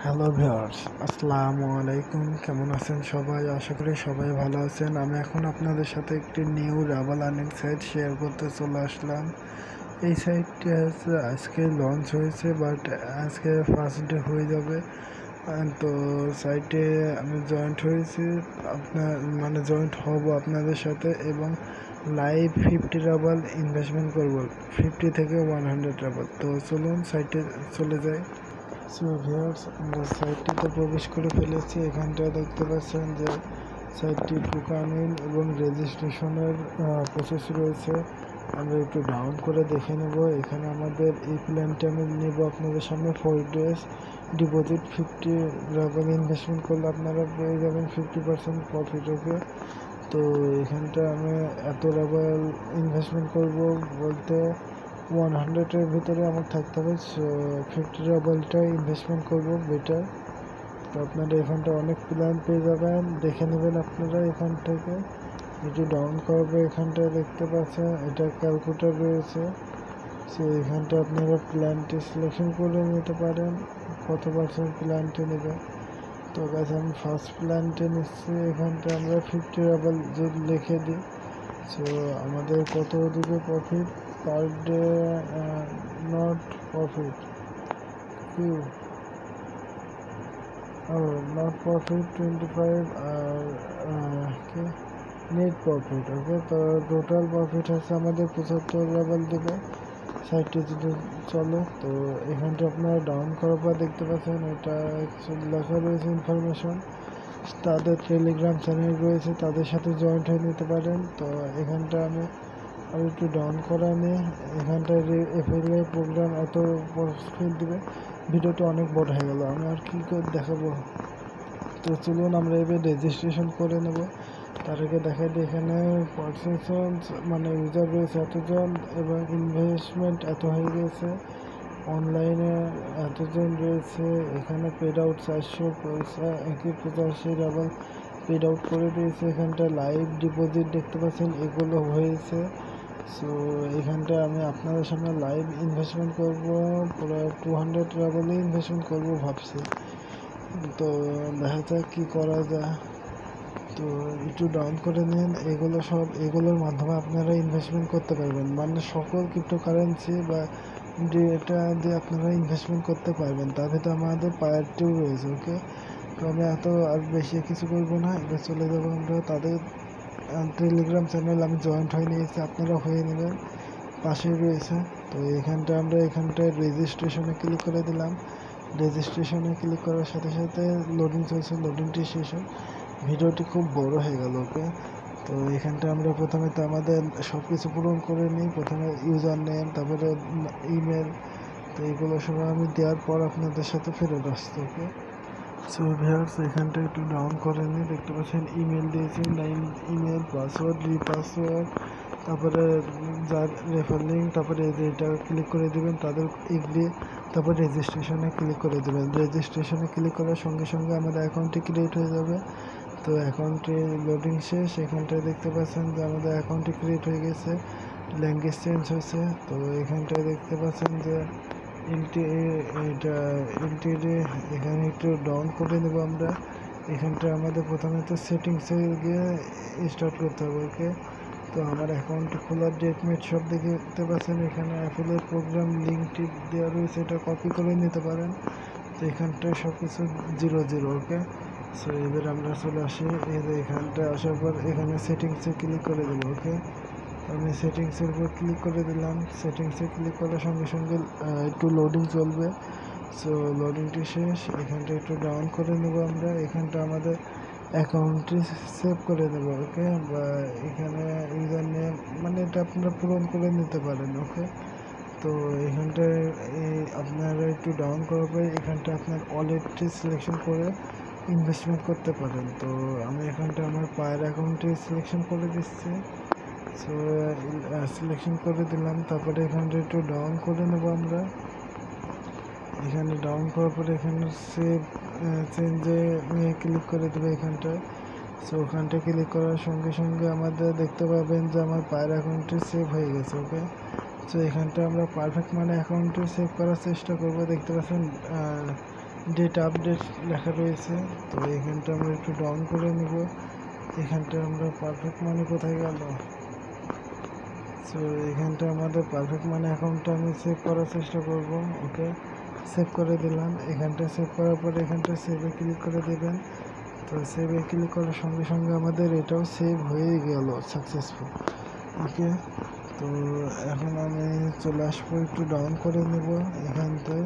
Hello viewers, আসসালামু আলাইকুম। কেমন আছেন সবাই? আশা করি সবাই ভালো আছেন। আমি এখন আপনাদের সাথে একটি নিউ রাবাল আর্নিং সাইট শেয়ার করতে চলে আসলাম। এই সাইটটি হচ্ছে আজকে লঞ্চ হয়েছে, বাট আজকে ফার্স্ট ডে হয়ে যাবে। তো সাইটে আমি জয়েন্ট হয়েছি, জয়েন্ট হব আপনাদের সাথে, এবং লাইভ 50 রাবাল ইনভেস্টমেন্ট করব, 50 থেকে 100 রাবাল। তো চলুন সাইটে চলে যাই। সো ভিউয়ার্স, আমরা সাইটটিতে প্রবেশ করে ফেলেছি। এখানটা দেখতে পাচ্ছেন যে সাইটটি টোকেন এবং রেজিস্ট্রেশনের প্রসেস রয়েছে। আমরা একটু ডাউন করে দেখে নেব। এখানে আমাদের এই প্ল্যানটি আমি নেব আপনাদের সামনে 4 ডেজ ডিপোজিট 50 রাবাল ইনভেস্টমেন্ট করলে আপনারা পেয়ে যাবেন 50% প্রফিট। ওকে, তো এখানটা আমি এত রাবাল ইনভেস্টমেন্ট করব বলতে 100-এর ভিতরে আমার থাকতে হবে। সো 50 রাবালটা ইনভেস্টমেন্ট করব বেটার। তো আপনারা এখানটা অনেক প্ল্যান পেয়ে যাবেন, দেখে নেবেন আপনারা এখান থেকে। একটু ডাউন করবে, এখানটায় দেখতে পাচ্ছেন এটা ক্যালকুলেটর রয়েছে। সো এখানটা আপনারা প্ল্যানটি সিলেকশন করে নিতে পারেন, কত পার্সেন্ট প্ল্যানটি নেবে। তো গাছ আমি ফার্স্ট প্ল্যানটি নিচ্ছি। এখানটা আমরা 50 রাবাল যদি লিখে দিই, সো আমাদের কত দিবে profit per day, not profit কিউ নট প্রফিট 25 আর কি নেট প্রফিট। ওকে, তো টোটাল প্রফিট হচ্ছে আমাদের 75 রাবাল দেবে সাইটটি যদি চলে। তো এখানটা আপনারা ডাউন করার পর দেখতে পাচ্ছেন এটা লেখা রয়েছে ইনফরমেশন। তাদের টেলিগ্রাম চ্যানেল রয়েছে, তাদের সাথে জয়েন্ট হয়ে নিতে পারেন। তো এখানটা আমি আর একটু ডাউন করা নিয়ে এখানটায় এফএলএ প্রোগ্রাম এত প্রফিট দিবে। ভিডিওটা অনেক বড় হয়ে গেল, আমি আর কী করে দেখাবো। তো চলুন আমরা এবার রেজিস্ট্রেশন করে নেব। তার আগে দেখাই দিই এখানে পার্সেন্ট ইউজার রয়েছে এতজন, এবং ইনভেস্টমেন্ট এত হয়ে গেছে, অনলাইনে এতজন রয়েছে। এখানে পেড আউট 400 পয়সা 185 আবার পেড আউট করে দিয়েছে। এখানটা লাইভ ডিপোজিট দেখতে পাচ্ছেন, এগুলো হয়েছে। সো এখানটা আমি আপনাদের সামনে লাইভ ইনভেস্টমেন্ট করব, পুরো 200 রাবালে ইনভেস্টমেন্ট করব ভাবছি। তো দেখা যাক কী করা যায়। তো একটু ডাউন করে নিন। এগুলোর মাধ্যমে আপনারা ইনভেস্টমেন্ট করতে পারবেন, সকল ক্রিপ্টোকারেন্সি বা এটা দিয়ে আপনারা ইনভেস্টমেন্ট করতে পারবেন। তার ভিতরে আমাদের পায়ারটিও রয়েছে। ওকে, তো আমি আর বেশি কিছু করবো না, এবার চলে যাবো আমরা তাদের টেলিগ্রাম চ্যানেল। আমি জয়েন্ট হয়ে নিয়েছি, আপনারা হয়ে নেবেন, পাশেই রয়েছে। তো এখানটায় রেজিস্ট্রেশনে ক্লিক করে দিলাম। রেজিস্ট্রেশনে ক্লিক করার সাথে সাথে লোডিং চলছে, লোডিংটি শেষ হয়। ভিডিওটি খুব বড় হয়ে গেল। ওকে, তো এখানটা আমরা প্রথমে তো আমাদের সব কিছু পূরণ করে নিই। প্রথমে ইউজার নেম, তারপরে ইমেল। তো এগুলো সব আমি দেওয়ার পর আপনাদের সাথে ফেরত আসছি। ওকে, সো ভিউয়ার্স এখানটা একটু ডাউন করে নিই। দেখতে পাচ্ছেন ইমেল দিয়েছি, ইমেল পাসওয়ার্ড পাসওয়ার্ড, তারপরে যার রেফার লিঙ্ক, তারপরে এটা ক্লিক করে দেবেন, তাদের এগ্রি, তারপর রেজিস্ট্রেশনে ক্লিক করে দেবেন। রেজিস্ট্রেশনে ক্লিক করার সঙ্গে সঙ্গে আমাদের অ্যাকাউন্টটি ক্রিয়েট হয়ে যাবে। তো অ্যাকাউন্টে লোডিং শেষ। এখানটায় দেখতে পাচ্ছেন যে আমাদের অ্যাকাউন্টটি ক্রিয়েট হয়ে গেছে, ল্যাঙ্গুয়েজ চেঞ্জ হয়েছে। তো এখানটায় দেখতে পাচ্ছেন যে এলটিডি এখানে একটু ডাউন করে নেব আমরা। এখানটা আমাদের প্রথমে তো সেটিংসে গিয়ে স্টার্ট করতে হবে। ওকে, তো আমার অ্যাকাউন্ট খোলার ডেটমেট সব দেখতে পাচ্ছেন। এখানে অ্যাফিলিয়েট প্রোগ্রাম লিঙ্কটি দেওয়া রয়েছে, এটা কপি করে নিতে পারেন। তো এখানটায় সব কিছু 0 0। ওকে, সো এবার আমরা চলে আসি এখানটায় আসার পর এখানে সেটিংসে ক্লিক করে দেবো। ওকে, আমি সেটিংসের উপর ক্লিক করে দিলাম। সেটিংসে ক্লিক করার সঙ্গে সঙ্গে একটু লোডিং চলবে। সো লোডিংটি শেষ। এখানটা একটু ডাউন করে নেব আমরা। এখানটা আমাদের অ্যাকাউন্টটি সেভ করে দেব। ওকে, বা এখানে ইউজার নেম এটা আপনারা পূরণ করে নিতে পারেন। ওকে, তো এখানটায় আপনারা একটু ডাউন করার পরে এখানটা আপনার ওয়ালেটটি সিলেকশন করে ইনভেস্টমেন্ট করতে পারেন। তো আমি এখানটা আমার পায়ের অ্যাকাউন্টটি সিলেকশন করে দিচ্ছি। সো সিলেকশন করে দিলাম। তারপরে এখানটা একটু ডাউন করে নেব আমরা। এখানে ডাউন করার পরে এখানে সেভ চেঞ্জে ক্লিক করে দেবো এখানটায়। সো ওখানটা ক্লিক করার সঙ্গে সঙ্গে আমাদের দেখতে পাবেন যে আমার পায়ের অ্যাকাউন্টটি সেভ হয়ে গেছে। ওকে, সো এখানটা আমরা পারফেক্ট অ্যাকাউন্টটি সেভ করার চেষ্টা করব। দেখতে পাচ্ছেন ডেট আপডেট লেখা রয়েছে। তো এখানটা আমরা একটু ডাউন করে নেব। এখানটা আমরা পারফেক্ট মানি কোথায় গেল? সো এখানটা আমাদের পারফেক্ট মানি অ্যাকাউন্টটা আমি সেভ করার চেষ্টা করব। ওকে, সেভ করে দিলাম। এখানটা সেভ করার পরে এখানটা সেভে ক্লিক করে দেবেন। তো সেভে ক্লিক করার সঙ্গে সঙ্গে আমাদের এটাও সেভ হয়ে গেল সাকসেসফুল। ওকে, তো এখন আমি চলে আসবো, একটু ডাউন করে নেব এখানটায়।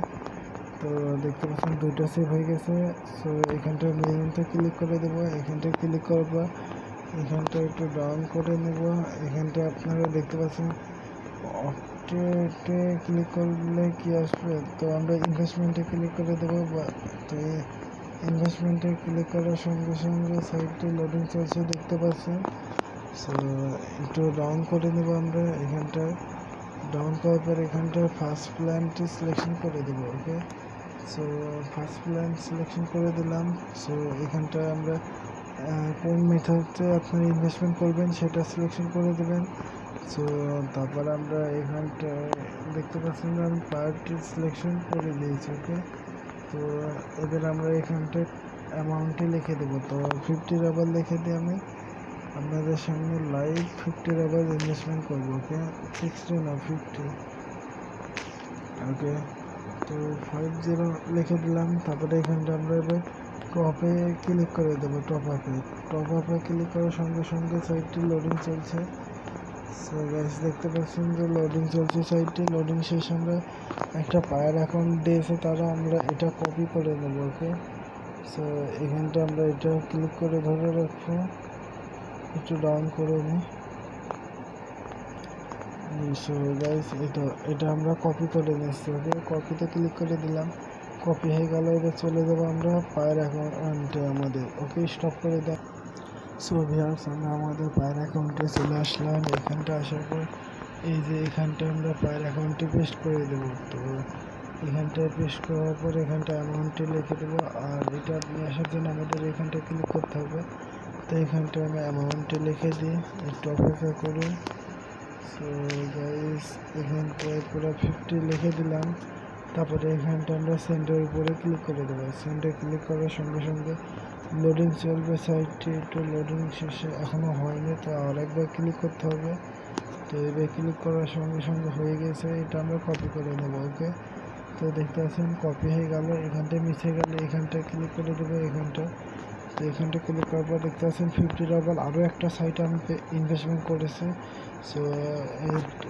তো দেখতে পাচ্ছেন দুইটা সেভ হয়ে গেছে। সো এখানটায় মেনুতে ক্লিক করে দেবো। এখানটায় ক্লিক করার পর এখানটা একটু ডাউন করে নেব। এখানটা আপনারা দেখতে পাচ্ছেন অপডেটে ক্লিক করলে কি আসবে? তো আমরা ইনভেস্টমেন্টে ক্লিক করে দেবো। তো ইনভেস্টমেন্টে ক্লিক করার সঙ্গে সঙ্গে সাইটটি লোডিং চলছে দেখতে পাচ্ছেন। সো একটু ডাউন করে নেব আমরা। এখানটা ডাউন করার পর এখানটা ফার্স্ট প্ল্যানটি সিলেকশন করে দেবো। ওকে, সো ফার্স্ট প্ল্যান সিলেকশন করে দিলাম। সো এখানটা আমরা কোন মেথডে আপনারা ইনভেস্টমেন্ট করবেন সেটা সিলেকশন করে দেবেন। সো তারপর আমরা এখানটা দেখতে পাচ্ছেন যে আমি পার্টি সিলেকশন করে দিয়েছি। ওকে, তো এবার আমরা এখানটায় অ্যামাউন্টটি লিখে দেবো। তো 50 রাবার লিখে দিয়ে আমি আপনাদের সামনে লাইভ 50 রাবার ইনভেস্টমেন্ট করবো। ওকে, 60 না 50। ওকে, তো 50 লিখে দিলাম। তারপরে এখানটা আমরা এবার টপে ক্লিক করে দেবো। টপ আপে ক্লিক করার সঙ্গে সঙ্গে সাইটটি লোডিং চলছে। সো গাইস দেখতে পাচ্ছেন যে লোডিং চলছে সাইটটি। লোডিং শেষে আমরা একটা পায়ার অ্যাকাউন্ট দিয়েছে তারা, আমরা এটা কপি করে নেব। ওকে, সো এখানটা আমরা এটা ক্লিক করে ধরে রাখবো, একটু ডাউন করে নিই। সো গাইস এটা আমরা কপি করে নিচ্ছি। ওকে, কপিতে ক্লিক করে দিলাম, কপি হয়ে গেল। এবার চলে যাবো আমরা পায়ের অ্যাকাউন্টে আমাদের। ওকে, স্টপ করে দেন। সো ভিউয়ার্স, আমরা আমাদের পায়ের অ্যাকাউন্টে চলে আসলাম। এখানটা আসার পর এই যে এখানটা আমরা পায়ের অ্যাকাউন্টে পেস্ট করে দেবো। তো এখানটায় পেস্ট করার পর এখানটা অ্যামাউন্টটি লিখে দেবো। আর এটা নিয়ে আসার জন্য আমাদের এখানটা ক্লিক করতে হবে। তো এখানটা আমি অ্যামাউন্টটি লিখে দিই, একটু অপেক্ষা করি। সো গাইস এখানটায় পুরো 50 লিখে দিলাম। তারপরে এখানটা আমরা সেন্ডের উপরে ক্লিক করে দেবো। সেন্ডে ক্লিক করার সঙ্গে সঙ্গে লোডিং চলবে সাইটটি। একটু লোডিং শেষে এখনও হয়নি, তো আরেকবার ক্লিক করতে হবে। তো এবার ক্লিক করার সঙ্গে সঙ্গে হয়ে গেছে। এটা আমরা কপি করে নেব। ওকে, তো দেখতে পাচ্ছেন কপি হয়ে গেল। এখানটায় মিশে গেলে এখানটায় ক্লিক করে দেবো। এখানটা তো এখানটা ক্লিক করার পর দেখতে পাচ্ছেন 50 ডাবল আরও একটা সাইটে আমি ইনভেস্টমেন্ট করেছি। সো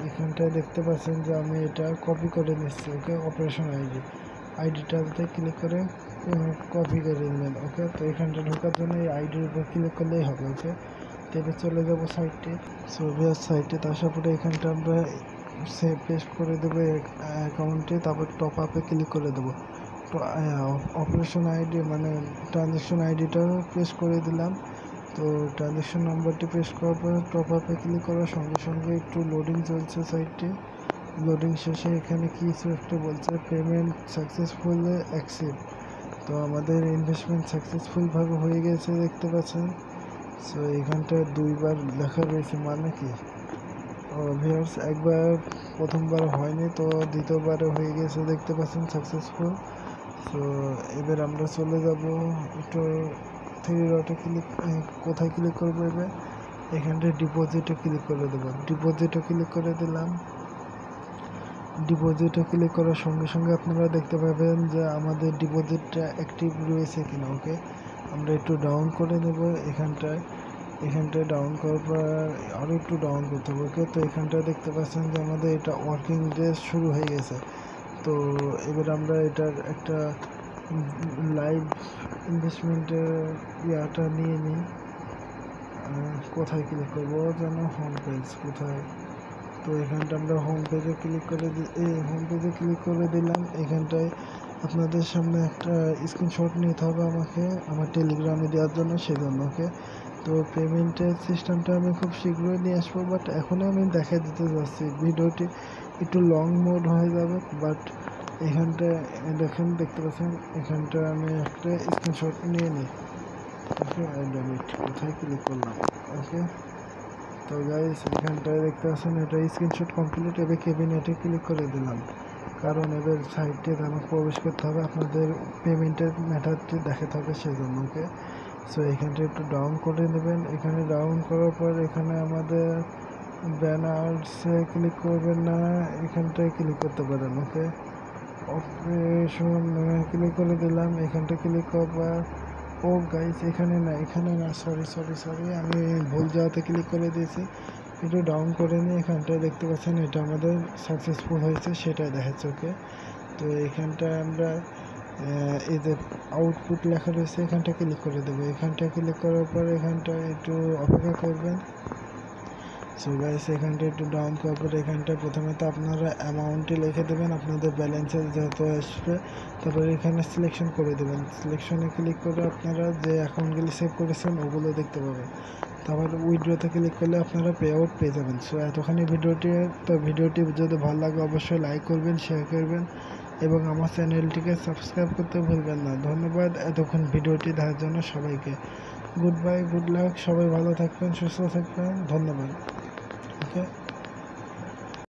এখানটায় দেখতে পাচ্ছেন যে আমি এটা কপি করে নিচ্ছি। ওকে, অপারেশন আইডিটাতে ক্লিক করে কপি করে নেবেন। ওকে, তো এখানটা ঢোকার জন্য এই আইডির উপর ক্লিক করলেই হবে। ওকে, তো এবার চলে যাবো সাইটে। সো সাইটে আসার পরে এখানটা আমরা সেভ পেস্ট করে দেবো অ্যাকাউন্টে। তারপর টপ আপে ক্লিক করে দেবো। তো অপারেশন আইডি মানে ট্রানজ্যাকশন আইডিটা পেস্ট করে দিলাম। তো ট্রানজ্যাকশন নাম্বারটি পেস্ট করার পর টপ আপে ক্লিক করার সঙ্গে সঙ্গে একটু লোডিং চলছে সাইটটি। লোডিং শেষে এখানে কিছু একটা বলছে পেমেন্ট সাকসেসফুল অ্যাকসেপ্ট। তো আমাদের ইনভেস্টমেন্ট সাকসেসফুলভাবে হয়ে গেছে দেখতে পাচ্ছেন। সো এখানটায় দুইবার লেখা রয়েছে, মানে কি ভিউয়ার্স একবার প্রথমবার হয়নি, তো দ্বিতীয়বারে হয়ে গেছে দেখতে পাচ্ছেন সাকসেসফুল। সো এবার আমরা চলে যাব একটু 3 ডটে ক্লিক, কোথায় ক্লিক করবো? এবার এখানটায় ডিপোজিটে ক্লিক করে দেবো। ডিপোজিটে ক্লিক করে দিলাম। ডিপোজিটে ক্লিক করার সঙ্গে সঙ্গে আপনারা দেখতে পাবেন যে আমাদের ডিপোজিটটা অ্যাক্টিভ রয়েছে কিনা। ওকে, আমরা একটু ডাউন করে নেব। এখানটায় ডাউন করার পর আরও একটু ডাউন করতে হবে। ওকে, তো এখানটায় দেখতে পাচ্ছেন যে আমাদের এটা ওয়ার্কিং ডে শুরু হয়ে গেছে। তো এবার আমরা এটার একটা লাইভ ইনভেস্টমেন্টের ইয়াটা নিয়ে নিই। কোথায় ক্লিক করবো যেন? হোম পেজ কোথায়? তো এখানটা আমরা হোম পেজে ক্লিক করে হোম পেজে ক্লিক করে দিলাম। এখানটায় আপনাদের সামনে একটা স্ক্রিনশট নিতে হবে আমাকে আমার টেলিগ্রামে দেওয়ার জন্য, সেজন্য। ওকে, তো পেমেন্টের সিস্টেমটা আমি খুব শীঘ্রই নিয়ে আসবো, বাট এখনই আমি দেখা দিতে যাচ্ছি। ভিডিওটি একটু লং মোড হয়ে যাবে, বাট এখানটায় দেখতে পাচ্ছেন এখানটা আমি একটা স্ক্রিনশট নিয়ে নিই। ওকে, কোথায় ক্লিক করলাম? ওকে, তো গাইস এখানটায় দেখতে পাচ্ছেন এটা স্ক্রিনশট কমপ্লিট। এবার ক্যাবিনেটে ক্লিক করে দিলাম। কারণ এদের সাইটে আমাকে প্রবেশ করতে হবে, আপনাদের পেমেন্টের ম্যাটারটি দেখাতে হবে সেই জন্য। ওকে, সো এখানটা একটু ডাউন করে নেবেন। এখানে ডাউন করার পর এখানে আমাদের ব্যানার্সে ক্লিক করবেন না, এখানটায় ক্লিক করতে পারেন। ওকে, অপারেশন ক্লিক করে দিলাম, এখানটা ক্লিক করবার ও গাইস এখানে না, সরি আমি ভুল জায়গাতে ক্লিক করে দিয়েছি। একটু ডাউন করে নিয়ে এখানটায় দেখতে পাচ্ছেন এটা আমাদের সাকসেসফুল হয়েছে সেটাই দেখাচ্ছে। ওকে, তো এখানটায় আমরা এই যে আউটপুট লেখা রয়েছে এখানটা ক্লিক করে দেবো। এখানটা ক্লিক করার পর এখানটা একটু অপেক্ষা করবেন। সো গাইস এখানটা একটু ডাউন করার পর এখানটা প্রথমে তো আপনারা অ্যামাউন্টটি লিখে দেবেন আপনাদের ব্যালেন্সের যত আসবে, তারপরে এখানে সিলেকশন করে দেবেন। সিলেকশনে ক্লিক করে আপনারা যে অ্যাকাউন্টগুলি সেভ করেছেন ওগুলো দেখতে পাবেন। তারপর উইথড্রতে ক্লিক করলে আপনারা পে আউট পেয়ে যাবেন। সো এতখানি ভিডিওটি যদি ভালো লাগে অবশ্যই লাইক করবেন, শেয়ার করবেন এবং আমার চ্যানেলটিকে সাবস্ক্রাইব করতে ভুলবেন না। ধন্যবাদ এতক্ষণ ভিডিওটি দেখার জন্য সবাইকে। গুড বাই, গুড লাক, সবাই ভালো থাকবেন, সুস্থ থাকবেন, ধন্যবাদ। ওকে।